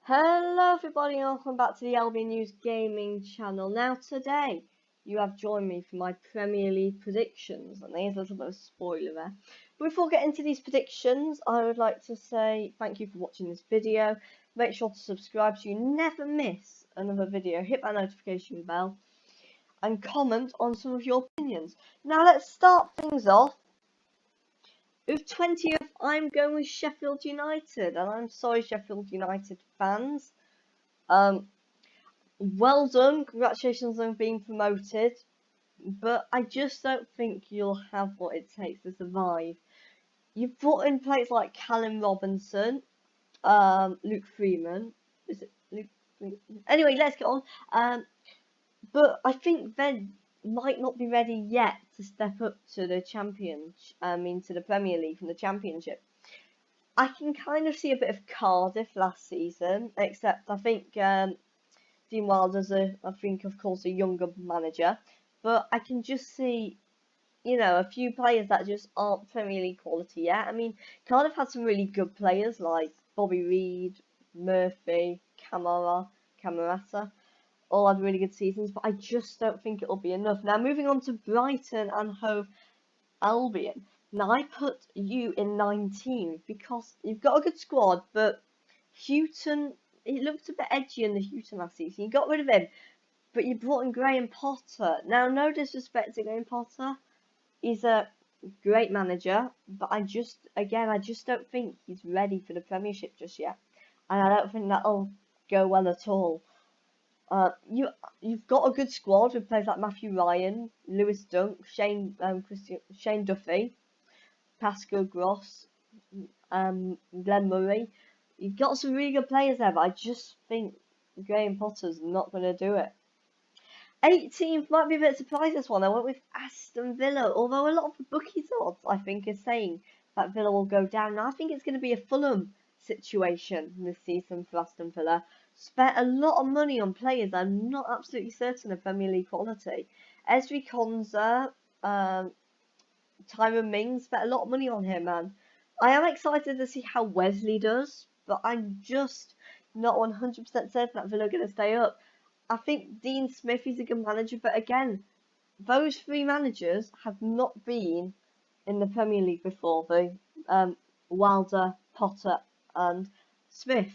Hello everybody and welcome back to the LB News Gaming channel. Now today you have joined me for my Premier League predictions, and there's a little bit of a spoiler there. But before getting into these predictions, I would like to say thank you for watching this video. Make sure to subscribe so you never miss another video. Hit that notification bell and comment on some of your opinions. Now let's start things off. With 20th, I'm going with Sheffield United, and I'm sorry, Sheffield United fans. Well done, congratulations on being promoted, but I just don't think you'll have what it takes to survive. You've brought in players like Callum Robinson, Luke Freeman. Is it Luke? Anyway, let's get on. But I think they might not be ready yet to step up to the to the Premier League from the Championship. I can kind of see a bit of Cardiff last season, except I think Dean Wilder's of course, a younger manager, but I can just see, a few players that just aren't Premier League quality yet. I mean, Cardiff had some really good players like Bobby Reed, Murphy, Camarata, all had really good seasons, but I just don't think it'll be enough. Now, moving on to Brighton and Hove Albion. Now, I put you in 19 because you've got a good squad, but Houghton, he looked a bit edgy in the Houghton last season. You got rid of him, but you brought in Graham Potter. Now, no disrespect to Graham Potter. He's a great manager, but I just don't think he's ready for the Premiership just yet. And I don't think that'll go well at all. You've got a good squad with players like Matthew Ryan, Lewis Dunk, Shane Duffy, Pascal Gross, Glenn Murray. You've got some really good players there, but I just think Graham Potter's not going to do it. 18th might be a bit surprised this one. I went with Aston Villa, although a lot of the bookies odds I think are saying that Villa will go down. Now I think it's going to be a Fulham situation this season for Aston Villa. Spent a lot of money on players I'm not absolutely certain of Premier League quality. Ezri Konsa, Tyrone Mings, spent a lot of money on him, man. I am excited to see how Wesley does, but I'm just not 100% certain that Villa are going to stay up. I think Dean Smith is a good manager, but again, those three managers have not been in the Premier League before. Wilder, Potter, and Smith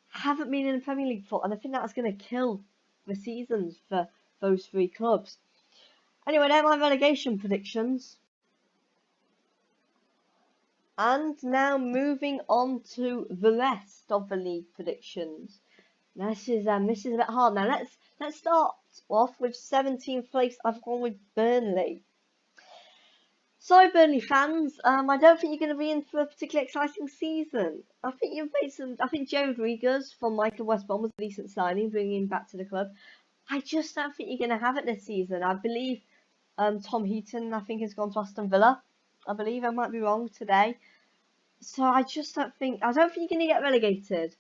haven't been in the Premier League before, and I think that's going to kill the seasons for those three clubs. Anyway, they're my relegation predictions. And now moving on to the rest of the league predictions. Now, this is a bit hard. Now let's start off with 17th place. I've gone with Burnley. Sorry, Burnley fans. I don't think you're going to be in for a particularly exciting season. I think you've made some. I think Joe Rodriguez from Michael West Brom was a decent signing, bringing him back to the club. I just don't think you're going to have it this season. I believe Tom Heaton, I think, has gone to Aston Villa. I believe I might be wrong today. So I don't think you're going to get relegated.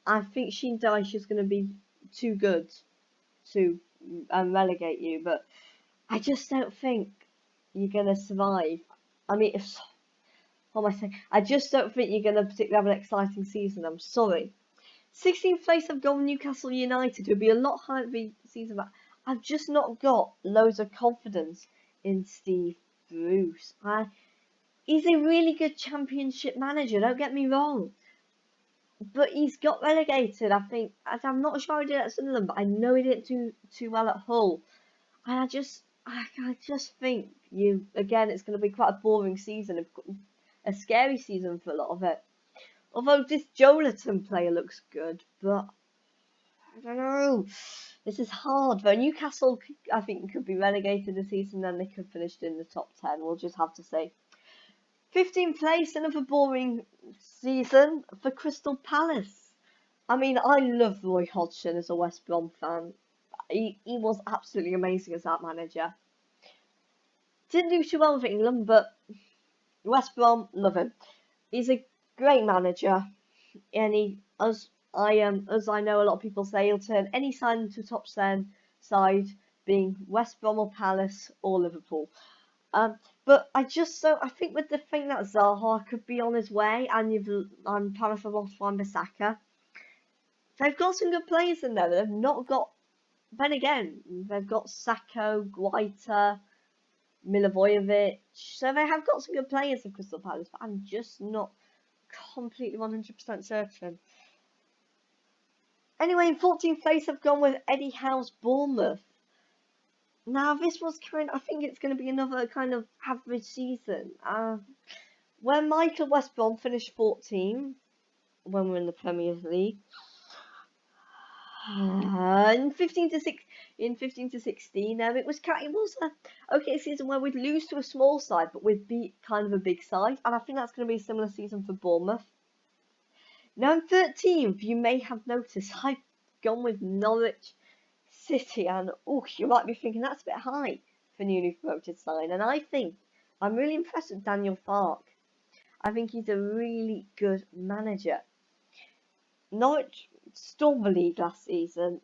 I think Sheen Dyche is going to be too good to relegate you, but I just don't think you're going to survive. I mean, what am I saying? I just don't think you're going to particularly have an exciting season. I'm sorry. 16th place, I've gone Newcastle United. It'll be a lot higher the season, but I've just not got loads of confidence in Steve Bruce. He's a really good Championship manager, don't get me wrong. But he's got relegated, I think. I'm not sure he did at Sunderland, but I know he didn't do too well at Hull. And I just think it's going to be quite a boring season, a scary season for a lot of it. Although this Joelinton player looks good, but I don't know. This is hard. Though Newcastle, I think, could be relegated this season, then they could finish in the top 10. We'll just have to see. 15th place, another boring season for Crystal Palace. I mean, I love Roy Hodgson as a West Brom fan. He was absolutely amazing as that manager. Didn't do too well with England, but West Brom, love him. He's a great manager, and as I know a lot of people say, he'll turn any side into a top 10 side, being West Brom or Palace or Liverpool. But I think with the thing that Zaha could be on his way, and Palace have lost Wan-Bissaka, they've got some good players in there. They've not got. Then again, they've got Sacco, Guaita, Milivojevic. So they have got some good players of Crystal Palace, but I'm just not completely 100% certain. Anyway, in 14th place, I've gone with Eddie Howe's Bournemouth. Now, this was I think it's going to be another kind of average season. When Michael West Brom finished 14, when we're in the Premier League, in 15 to 16, it was a okay season where we'd lose to a small side, but we'd beat kind of a big side, and I think that's going to be a similar season for Bournemouth. Now in 13th, you may have noticed I've gone with Norwich City, and you might be thinking that's a bit high for newly promoted side, and I think I'm really impressed with Daniel Farke. I think he's a really good manager. Norwich stormed the league last season,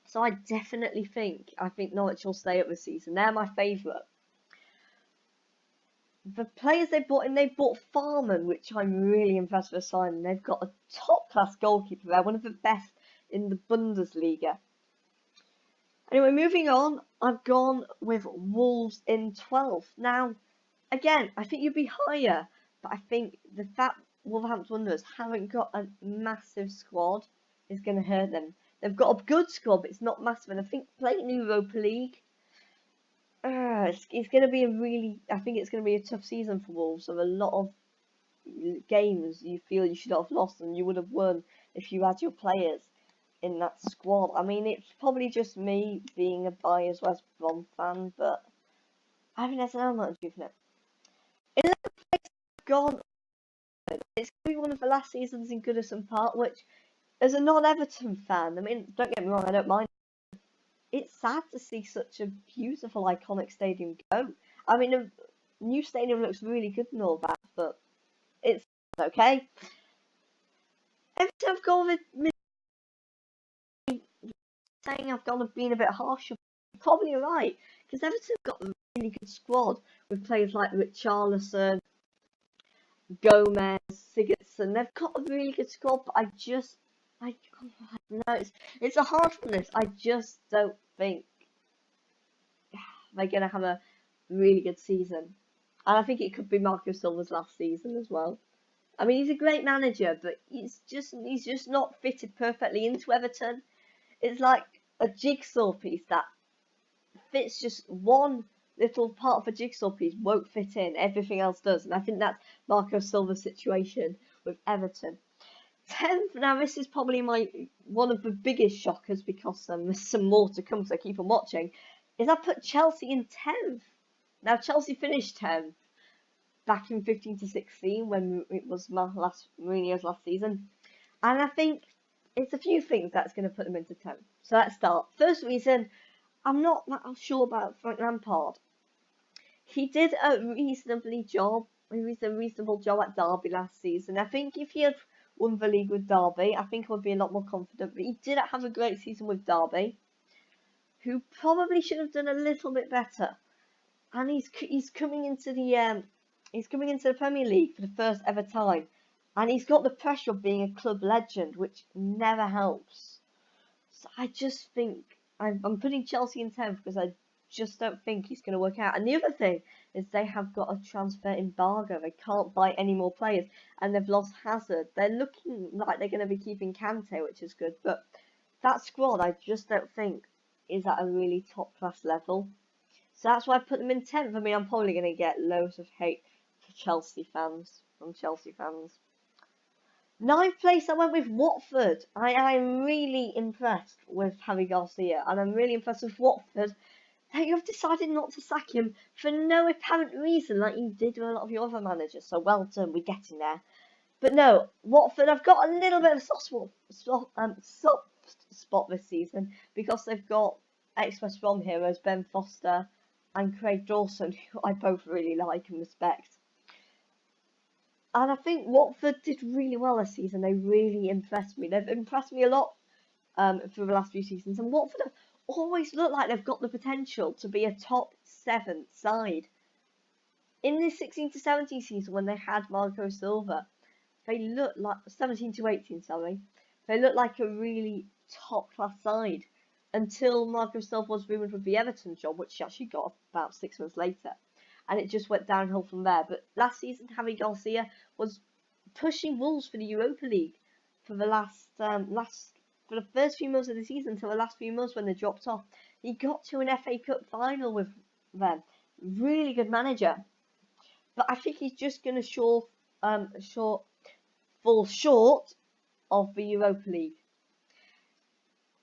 so I definitely think Norwich will stay up this season. They're my favourite. The players they bought Farman, which I'm really impressed with signing. They've got a top class goalkeeper there, one of the best in the Bundesliga. Anyway, moving on, I've gone with Wolves in 12th. Now, again, I think you'd be higher, but I think the fact Wolverhampton Wanderers haven't got a massive squad is going to hurt them. They've got a good squad, but it's not massive. And I think playing Europa League, it's going to be I think it's going to be a tough season for Wolves. So a lot of games you feel you should have lost and you would have won if you had your players in that squad. I mean, it's probably just me being a biased West Brom fan, but I think there's an element of truth in it. 11th place gone. It's going to be one of the last seasons in Goodison Park, which, as a non-Everton fan, I mean, don't get me wrong, I don't mind. It's sad to see such a beautiful, iconic stadium go. I mean, the new stadium looks really good and all that, but it's okay. Everton have gone with saying I've gone with being a bit harsh. You're probably right, because Everton have got a really good squad with players like Richarlison, Gomez, Sigurdsson. They've got a really good squad, but I don't know, it's a hard one. This I just don't think they're gonna have a really good season, and I think it could be Marco Silva's last season as well. I mean, he's a great manager, but he's just not fitted perfectly into Everton. It's like a jigsaw piece that fits just one little part of a jigsaw piece won't fit in. Everything else does, and I think that's Marco Silva's situation with Everton. 10th, now this is probably one of the biggest shockers because there's some more to come, so keep on watching, is I put Chelsea in 10th. Now Chelsea finished 10th back in 15 to 16 when it was Mourinho's last season, and I think it's a few things that's going to put them into 10th. So let's start. First reason, I'm not sure about Frank Lampard. He did a reasonable job at Derby last season. I think if he had won the league with Derby, I think I would be a lot more confident. But he didn't have a great season with Derby, who probably should have done a little bit better. And he's coming into the Premier League for the first ever time, and he's got the pressure of being a club legend, which never helps. So I just think I'm putting Chelsea in 10th because I just don't think he's going to work out. And the other thing is they have got a transfer embargo. They can't buy any more players, and they've lost Hazard. They're looking like they're going to be keeping Kante, which is good. But that squad, I just don't think is at a really top class level. So that's why I put them in 10th. I mean, I'm probably going to get loads of hate from Chelsea fans. 9th place, I went with Watford. I'm really impressed with Harry Garcia, and I'm really impressed with Watford that you've decided not to sack him for no apparent reason, like you did with a lot of your other managers. So well done, we're getting there. But no, Watford, I've got a little bit of a soft spot this season because they've got ex-West Brom heroes Ben Foster and Craig Dawson, who I both really like and respect. And I think Watford did really well this season. They really impressed me. They've impressed me a lot for the last few seasons. And Watford have always looked like they've got the potential to be a top 7 side. In this 16 to 17 season, when they had Marco Silva, they looked like 17 to 18. Sorry, They looked like a really top class side until Marco Silva was rumoured with the Everton job, which he actually got about 6 months later. And it just went downhill from there. But last season, Javi Garcia was pushing Wolves for the Europa League for the for the first few months of the season until the last few months when they dropped off. He got to an FA Cup final with them. Really good manager. But I think he's just going to fall short of the Europa League.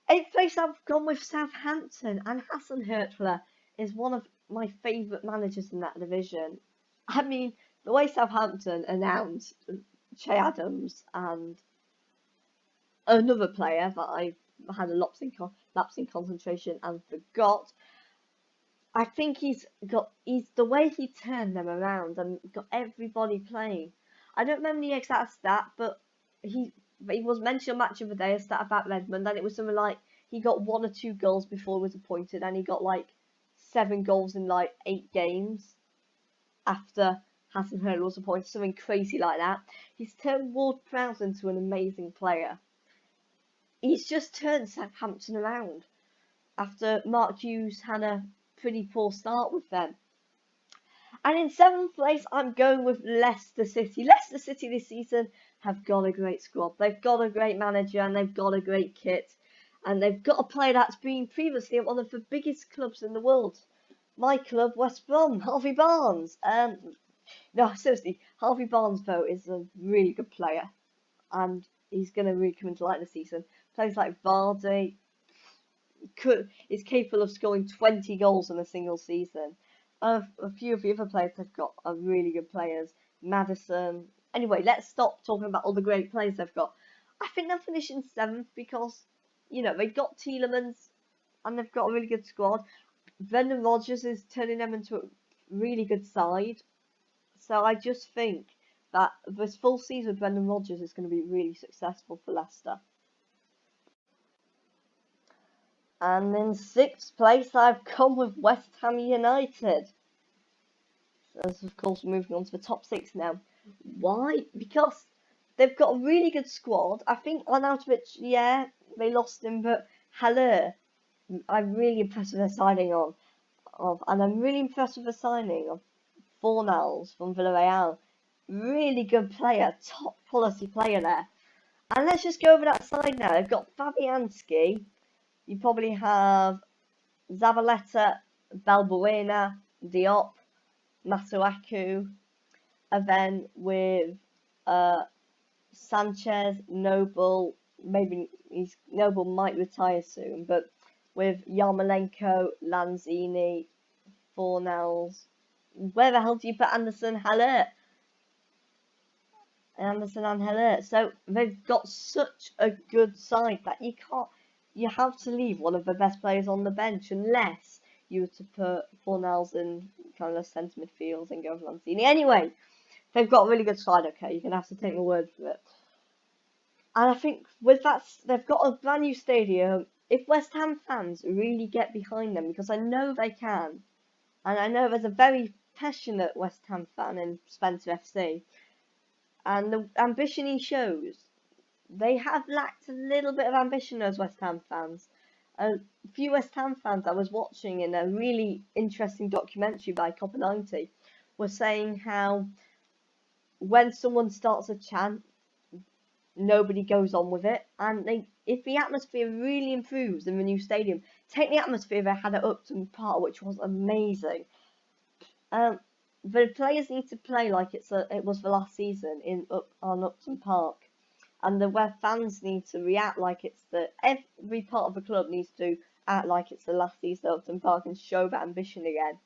8th place, I've gone with Southampton, and Hassan Hurtler is one of my favourite managers in that division. I mean, the way Southampton announced Che Adams and another player that I had a lapse in concentration and forgot. I think he's the way he turned them around and got everybody playing. I don't remember the exact stat, but he was mentioned match of the day, a stat about Redmond, and it was something like he got 1 or 2 goals before he was appointed, and he got like 7 goals in like 8 games after Hassan Hurd was appointed, something crazy like that. He's turned Ward Prowse into an amazing player. He's just turned Southampton around after Mark Hughes had a pretty poor start with them. And in 7th place, I'm going with Leicester City. Leicester City this season have got a great squad. They've got a great manager and they've got a great kit. And they've got a player that's been previously at one of the biggest clubs in the world. My club, West Brom, Harvey Barnes. No, seriously, Harvey Barnes, though, is a really good player. And he's going to really come into light this season. Players like Vardy is capable of scoring 20 goals in a single season. A few of the other players they've got are really good players. Maddison. Anyway, let's stop talking about all the great players they've got. I think they'll finish in 7th because, they've got Tielemans and they've got a really good squad. Brendan Rodgers is turning them into a really good side. So I just think that this full season with Brendan Rodgers is going to be really successful for Leicester. And in 6th place, I've come with West Ham United. As of course, moving on to the top 6 now. Why? Because they've got a really good squad. I think Arnautovic, yeah, they lost him, but Haller, I'm really impressed with their signing and I'm really impressed with the signing of Fornals from Villarreal. Really good player, top quality player there. And let's just go over that side now. They've got Fabianski. You probably have Zabaleta, Balbuena, Diop, Masuaku, and then with Sanchez, Noble, maybe Noble might retire soon, but with Yarmolenko, Lanzini, Fornals, where the hell do you put Anderson Haller? Anderson and Haller. So they've got such a good side that you have to leave one of the best players on the bench unless you were to put Fornals in kind of centre midfield and go with Lanzini. Anyway, they've got a really good side, okay? You're going to have to take my word for it. And I think with that, they've got a brand new stadium. If West Ham fans really get behind them, because I know they can, and I know there's a very passionate West Ham fan in Spencer FC, and the ambition he shows, they have lacked a little bit of ambition, those West Ham fans. A few West Ham fans I was watching in a really interesting documentary by Copper 90 were saying how when someone starts a chant, nobody goes on with it, and if the atmosphere really improves in the new stadium, take the atmosphere they had at Upton Park, which was amazing. The players need to play like it was the last season on Upton Park, and the fans need to react like every part of the club needs to act like it's the last season at Upton Park and show that ambition again.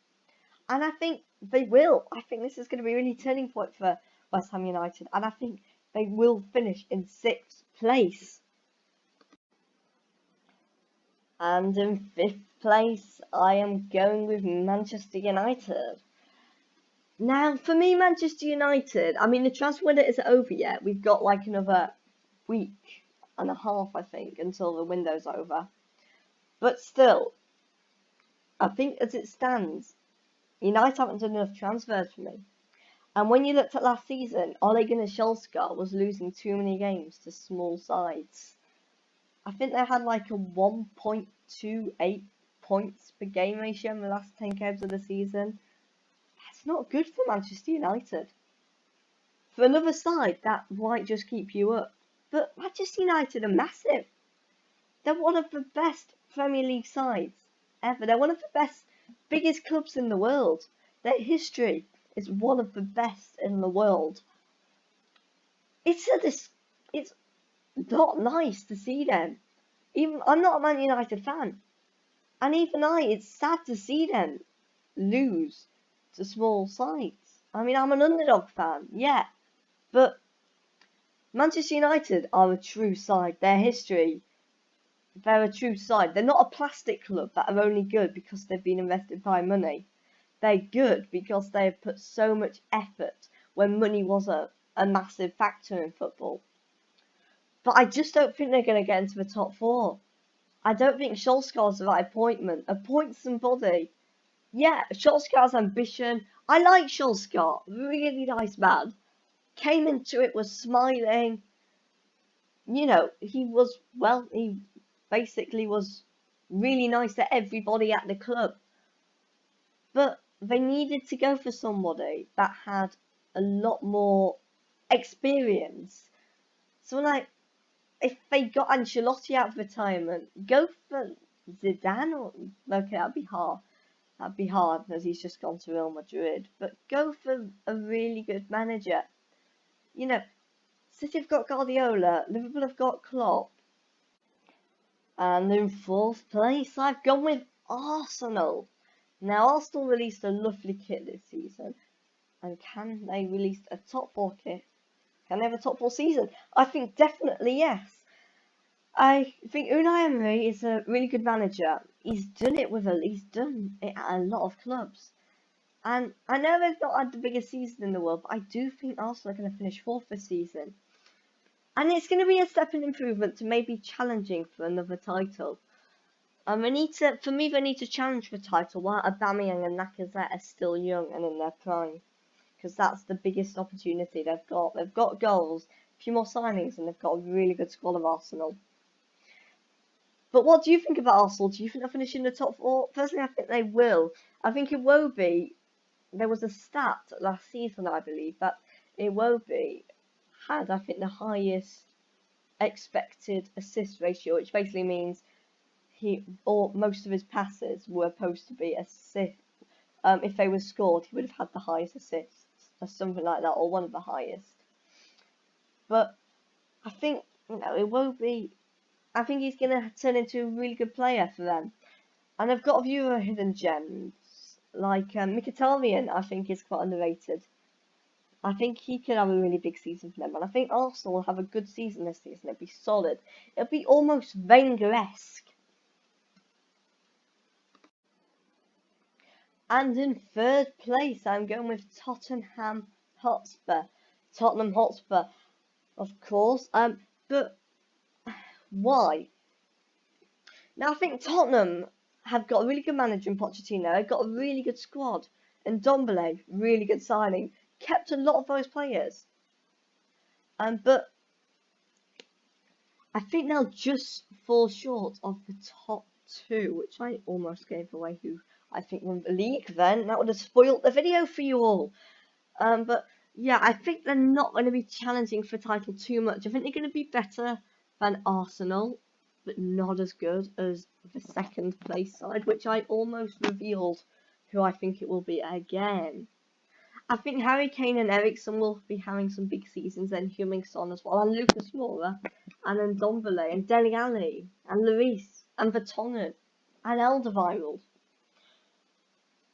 And I think they will. I think this is going to be a really turning point for West Ham United, and I think they will finish in 6th place. And in 5th place, I am going with Manchester United. Now, for me, Manchester United, I mean, the transfer window isn't over yet. We've got like another week and a half, I think, until the window's over. But still, I think as it stands, United haven't done enough transfers for me. And when you looked at last season, Ole Gunnar Solskjaer was losing too many games to small sides. I think they had like a 1.28 points per game ratio in the last 10 games of the season. That's not good for Manchester United. For another side, that might just keep you up. But Manchester United are massive. They're one of the best Premier League sides ever. They're one of the best, biggest clubs in the world. Their history is one of the best in the world. It's not nice to see them. Even I'm not a Man United fan, and even it's sad to see them lose to small sides. I mean, I'm an underdog fan, yeah, but Manchester United are a true side. Their history, they're a true side. They're not a plastic club that are only good because they've been invested by money. They're good because they have put so much effort when money was a massive factor in football. But I just don't think they're going to get into the top four. I don't think Solskjaer's the right appointment. Appoint somebody. Yeah, Solskjaer's ambition. I like Solskjaer. Really nice man. Came into it was smiling. You know, he basically was really nice to everybody at the club. But they needed to go for somebody that had a lot more experience. So if they got Ancelotti out of retirement, go for Zidane or okay, that'd be hard. That'd be hard because he's just gone to Real Madrid. But go for a really good manager. You know, City have got Guardiola, Liverpool have got Klopp, and in fourth place I've gone with Arsenal. Now Arsenal released a lovely kit this season, and can they release a top four kit? Can they have a top four season? I think definitely yes. I think Unai Emery is a really good manager. He's done it at a lot of clubs. And I know they've not had the biggest season in the world, but I do think Arsenal are going to finish fourth this season. And it's going to be a step in improvement to maybe challenging for another title. For me, they need to challenge for title while Aubameyang and Lacazette are still young and in their prime. Because that's the biggest opportunity they've got. They've got goals, a few more signings, and they've got a really good squad of Arsenal. But what do you think about Arsenal? Do you think they'll finish in the top four? Personally, I think they will. I think Iwobi, there was a stat last season, I believe, that Iwobi had, I think, the highest expected assist ratio, which basically means most of his passes were supposed to be assists. If they were scored, he would have had the highest assists, or something like that, or one of the highest. But I think, Iwobi, I think he's going to turn into a really good player for them. And I've got a few other hidden gems, like Mkhitaryan, I think is quite underrated. I think he could have a really big season for them. And I think Arsenal will have a good season this season. It'll be solid. It'll be almost Wenger-esque. And in third place, I'm going with Tottenham Hotspur. Tottenham Hotspur, of course. But why? Now, I think Tottenham have got a really good manager in Pochettino. They've got a really good squad. And Ndombele, really good signing. Kept a lot of those players. But I think they'll just fall short of the top two, which I almost gave away who I think won the league then. That would have spoilt the video for you all. But yeah, I think they're not going to be challenging for title too much. I think they're going to be better than Arsenal, but not as good as the second place side, which I almost revealed who I think it will be again. I think Harry Kane and Eriksen will be having some big seasons, then Heung-min Son as well, and Lucas Moura, and then Ndombele, and Dele Alli, and Lloris, and Vertonghen, and Alderweireld.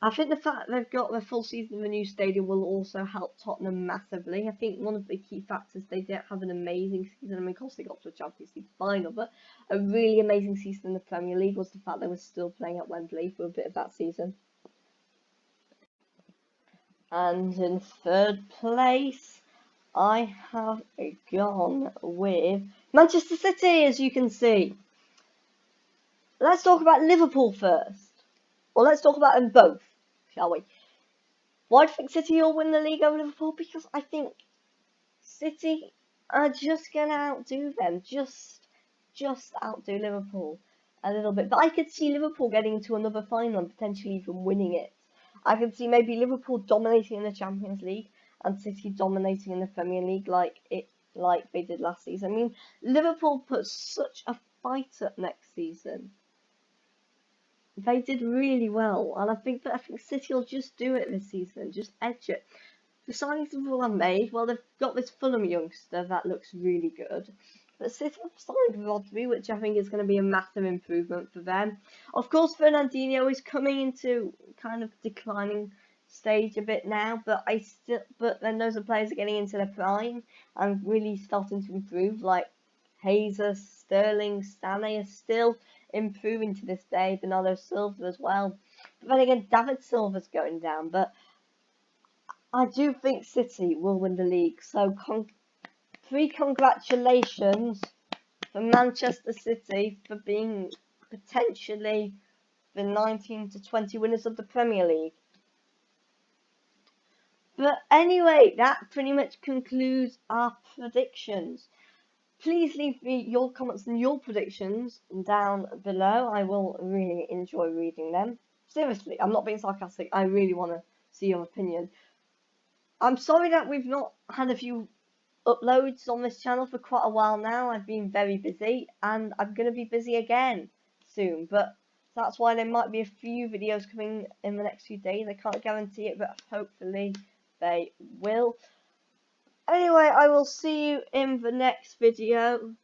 I think the fact they've got their full season in the new stadium will also help Tottenham massively. I think one of the key factors, they didn't have an amazing season. I mean, of course they got to a Champions League final, but a really amazing season in the Premier League was the fact they were still playing at Wembley for a bit of that season. And in third place, I have gone with Manchester City, as you can see. Let's talk about Liverpool first. Or let's talk about them both, shall we? Why do you think City will win the league over Liverpool? Because I think City are just going to outdo them. Just just outdo Liverpool a little bit. But I could see Liverpool getting to another final and potentially even winning it. I could see maybe Liverpool dominating in the Champions League and City dominating in the Premier League like they did last season. I mean, Liverpool put such a fight up next season. They did really well, and I think City will just do it this season, just edge it. The signings Liverpool have made, well, they've got this Fulham youngster that looks really good. But City have signed Rodri, which I think is going to be a massive improvement for them. Of course, Fernandinho is coming into kind of declining stage a bit now, but then those players are getting into their prime and really starting to improve, like Jesus, Sterling, Sané are still improving to this day. Bernardo Silva as well. But then again, David Silva's going down, but I do think City will win the league. So congratulations for Manchester City for being potentially the 19 to 20 winners of the Premier League. But anyway, that pretty much concludes our predictions. Please leave me your comments and your predictions down below. I will really enjoy reading them. Seriously, I'm not being sarcastic. I really want to see your opinion. I'm sorry that we've not had a few uploads on this channel for quite a while now. I've been very busy and I'm going to be busy again soon, but that's why there might be a few videos coming in the next few days. I can't guarantee it, but hopefully they will. Anyway, I will see you in the next video.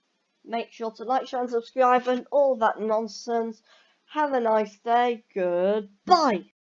Make sure to like, share and subscribe and all that nonsense. Have a nice day. Goodbye.